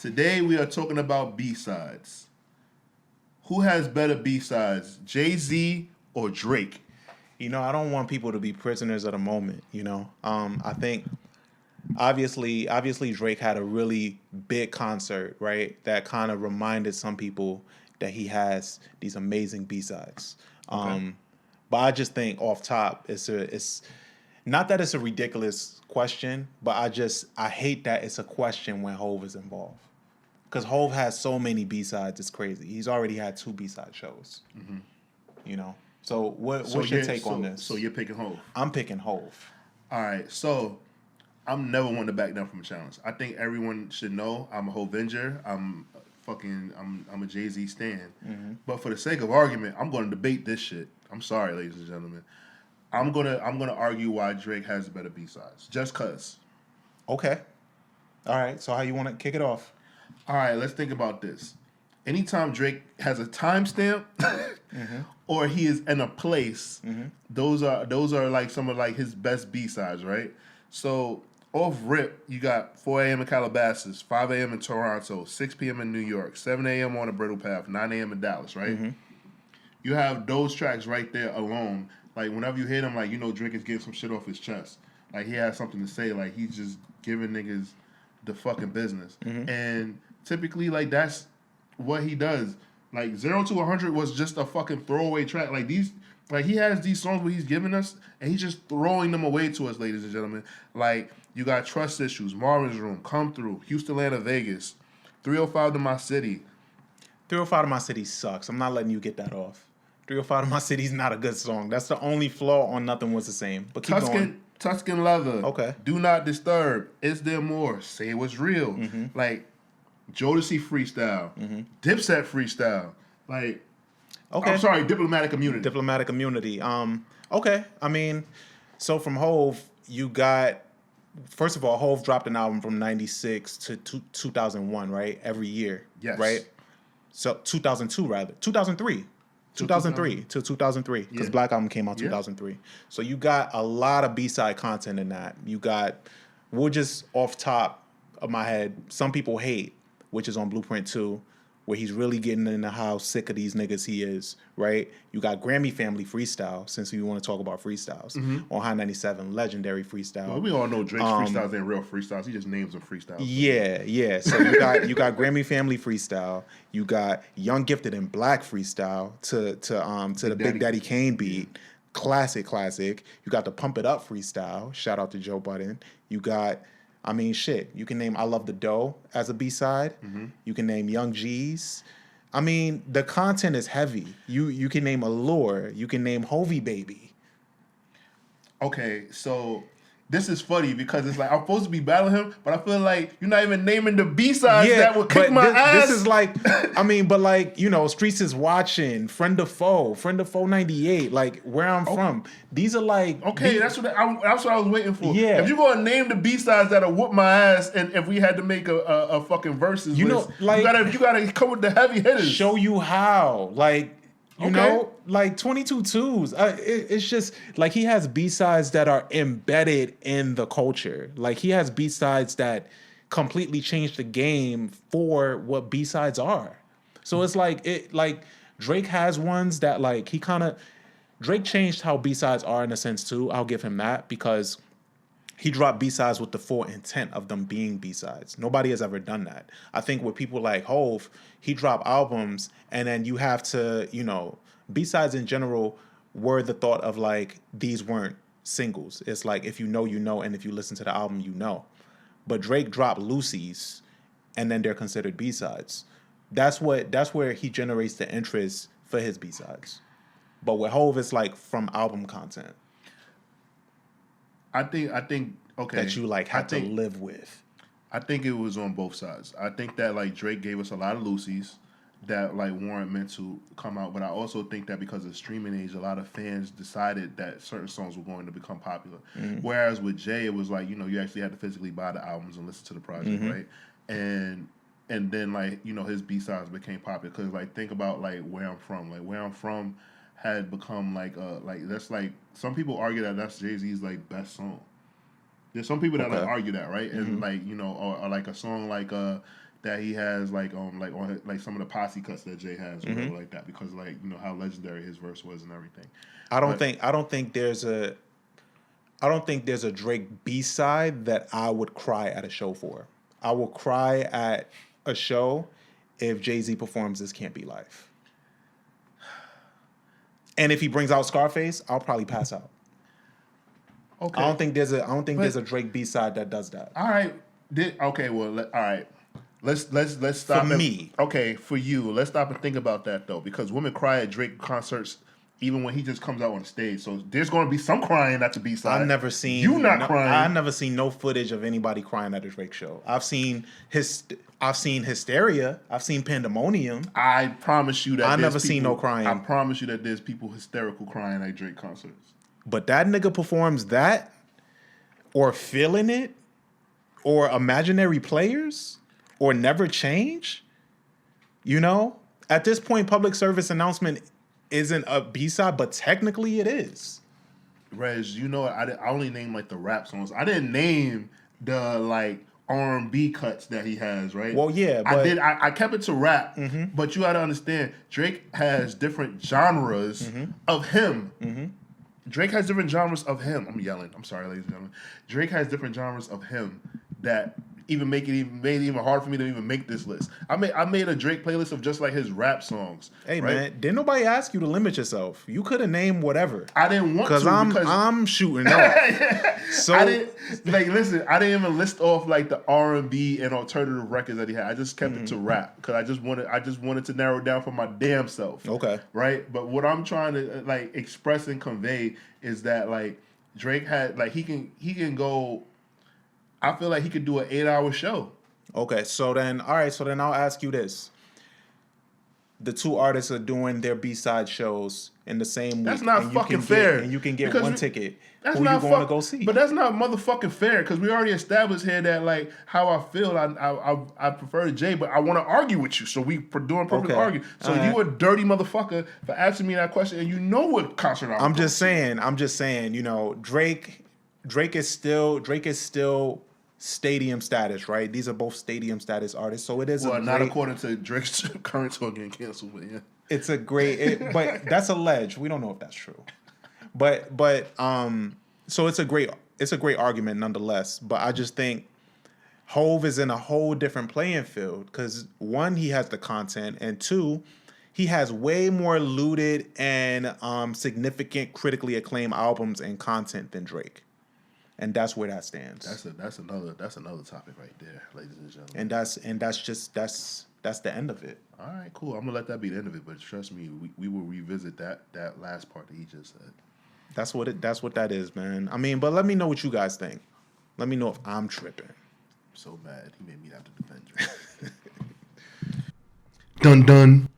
Today we are talking about B-sides. Who has better B-sides, Jay-Z or Drake? I don't want people to be prisoners of the moment. I think obviously Drake had a really big concert, right? That kind of reminded some people that he has these amazing B-sides. Okay. But I just think off top, it's not that it's a ridiculous question, but I hate that it's a question when Hove is involved. Because Hove has so many B-sides, it's crazy. He's already had 2 B-side shows. So what's your take on this? So you're picking Hove? I'm picking Hove. All right, so I'm never one to back down from a challenge. I think everyone should know I'm a Hovenger. I'm a Jay-Z stan. Mm-hmm. But for the sake of argument, I'm going to debate this shit. I'm sorry, ladies and gentlemen. I'm gonna argue why Drake has better B-sides. Just cause. Okay. All right. So how you want to kick it off? All right, let's think about this. Anytime Drake has a timestamp or he is in a place, those are like some of like his best B-sides, right? So off rip, you got 4 a.m. in Calabasas, 5 a.m. in Toronto, 6 p.m. in New York, 7 a.m. on the Brittle Path, 9 a.m. in Dallas, right? You have those tracks right there alone. Like whenever you hear them, like Drake is getting some shit off his chest. Like he has something to say. Like he's just giving niggas the fucking business. And typically, like that's what he does. Like 0 to 100 was just a fucking throwaway track. Like he has these songs where he's giving us, and he's just throwing them away to us, ladies and gentlemen. Like you got Trust Issues, Marvin's Room, Come Through, Houston, Atlanta, Vegas, 305 to My City. 305 to My City sucks. I'm not letting you get that off. 305 to My City is not a good song. That's the only flaw on Nothing Was the Same. But keep going. Tuscan Leather. Okay. Do Not Disturb. Is There More? Say What's Real. Like Jodeci freestyle. Dipset freestyle. Like, okay. I'm sorry, Diplomatic Immunity. Diplomatic Immunity. Okay. I mean, so from Hove, you got, first of all, Hove dropped an album from 96 to 2001, right? Every year. Yes. Right? So 2002, rather. 2003. 2003 to 2003, because Black Album came out 2003. So you got a lot of B-side content in that. You got, we'll just off top of my head, Some People Hate, which is on Blueprint 2, where he's really getting into how sick of these niggas he is, right? You got Grammy Family Freestyle, since we want to talk about freestyles. On High 97, legendary freestyle. Well, we all know Drake's freestyles ain't real freestyles. He just names them freestyles. Yeah. So you got Grammy Family Freestyle. You got Young Gifted and Black Freestyle to the Big Daddy Kane beat. Classic. You got the Pump It Up Freestyle. Shout out to Joe Budden. You got, you can name I Love the Dough as a B-side. You can name Young G's. I mean, the content is heavy. You can name Allure. You can name Hovey Baby. Okay, so this is funny because it's like I'm supposed to be battling him, but I feel like you're not even naming the B-sides that would kick my ass. This is like, Streets Is Watching, Friend of Foe 98, like Where I'm From. These are like... Okay, that's what I was waiting for. Yeah. If you're going to name the B-sides that'll whoop my ass, and if we had to make a fucking versus list, you gotta come with the heavy hitters. Show you how. Like... like 22 twos. It's just like he has B-sides that are embedded in the culture. Like he has B-sides that completely change the game for what B-sides are. So it's like Drake has ones that like Drake changed how B-sides are in a sense too. I'll give him that because he dropped B-sides with the full intent of them being B-sides. Nobody has ever done that. I think with people like Hove, he dropped albums and then you have to, B-sides in general were the thought of like, these weren't singles. It's like, if you know, and if you listen to the album, you know. But Drake dropped loosies and then they're considered B-sides. That's where he generates the interest for his B-sides. But with Hove, it's like from album content. I think okay. That you had to live with. I think it was on both sides. I think that like Drake gave us a lot of loosies that like weren't meant to come out, but I also think that because of streaming age, a lot of fans decided that certain songs were going to become popular. Whereas with Jay, it was like you actually had to physically buy the albums and listen to the project, right? And then like his B-sides became popular because like think about like Where I'm From. Like Where I'm From had become like that's like some people argue that that's Jay-Z's like best song. There's some people that like argue that, right? And like or like a song like that he has like on like some of the posse cuts that Jay has or whatever like that, because like how legendary his verse was and everything. I don't think there's a Drake B-side that I would cry at a show for. I will cry at a show if Jay-Z performs This Can't Be Life. And if he brings out Scarface, I'll probably pass out. Okay. I don't think there's a Drake B-side that does that. All right. Okay. Well. All right. Let's stop. For me. Okay. For you. Let's stop and think about that though, because women cry at Drake concerts even when he just comes out on stage. So there's going to be some crying at the B-side. I've never seen crying. I've never seen no footage of anybody crying at a Drake show. I've seen hysteria. I've seen pandemonium. I promise you that I've never seen no crying. I promise you that there's people hysterical crying at Drake concerts. But that nigga performs that, or Feeling It, or Imaginary Players, or Never Change. At this point, Public Service Announcement isn't a B-side, but technically it is. Reg, I only named like the rap songs. I didn't name the like R&B cuts that he has, right? Well, yeah, but I kept it to rap, but you got to understand, Drake has different genres of him. Drake has different genres of him. I'm yelling. I'm sorry, ladies and gentlemen. Drake has different genres of him that made it even hard for me to even make this list. I made a Drake playlist of just like his rap songs. Hey right? man, didn't nobody ask you to limit yourself? You could have named whatever. I didn't want to because I'm shooting off. So I didn't I didn't even list off like the R&B and alternative records that he had. I just kept it to rap because I just wanted to narrow it down for my damn self. Okay. Right? But what I'm trying to like express and convey is that like Drake had like he can go. I feel like he could do an 8-hour show. Okay, so then I'll ask you this. The two artists are doing their B-side shows in the same week. That's not fucking fair. And you can get one ticket. That's Who not you going to go see? But that's not motherfucking fair because we already established here that like how I feel. I prefer Jay, but I want to argue with you. So we doing perfect argue. So you a dirty motherfucker for asking me that question, and you know what concert I'm just saying. Drake is still stadium status, right? These are both stadium status artists, so it is not according to Drake's current tour getting canceled, but yeah. It's a great, but that's alleged. We don't know if that's true, but so it's a great argument nonetheless. But I just think Hove is in a whole different playing field because one, he has the content, and two, he has way more looted and significant critically acclaimed albums and content than Drake. And that's where that stands. That's another topic right there, ladies and gentlemen. And that's the end of it. All right, cool. I'm gonna let that be the end of it, but trust me, we will revisit that last part that he just said. That's what that is, man. I mean, but let me know what you guys think. Let me know if I'm tripping. I'm so mad he made me have to defend Drake. Dun dun.